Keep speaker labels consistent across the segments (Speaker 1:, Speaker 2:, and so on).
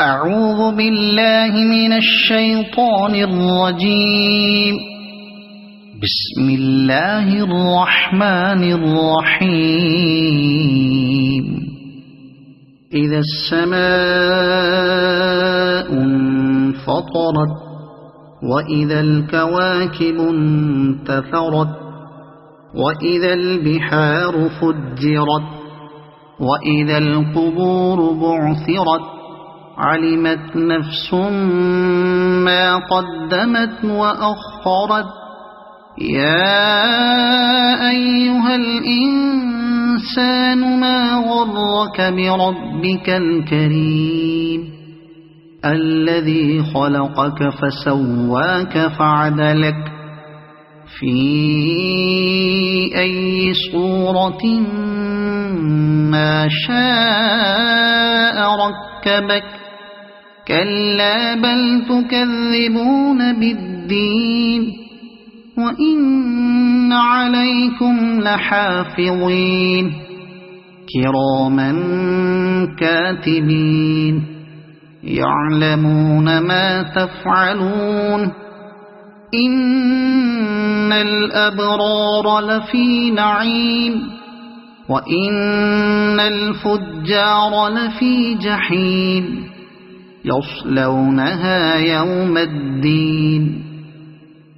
Speaker 1: اعوذ باللہ من الشیطان الرجیم بسم اللہ الرحمن الرحیم اذا السماء انفطرت وإذا الكواكب انتثرت وإذا البحار فجرت وإذا القبور بعثرت علمت نفس ما قدمت وأخرت يا أيها الإنسان ما غرك بربك الكريم الذي خلقك فسواك فعدلك في أي صورة ما شاء ركبك كلا بل تكذبون بالدين وإن عليكم لحافظين كراما كاتبين يعلمون ما تفعلون إن الأبرار لفي نعيم وإن الفجار لفي جحيم يصلونها يوم الدين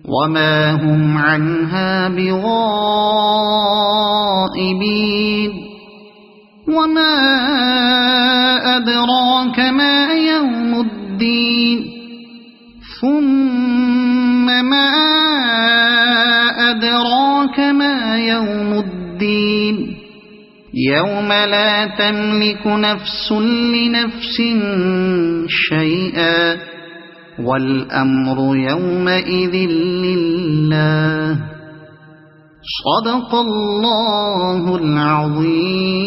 Speaker 1: وما هم عنها بغائبين وما أدراك ما يوم الدين ثم ما أدراك ما يوم الدين يوم لا تملك نفس لنفس شيئا والأمر يومئذ لله صدق الله العظيم.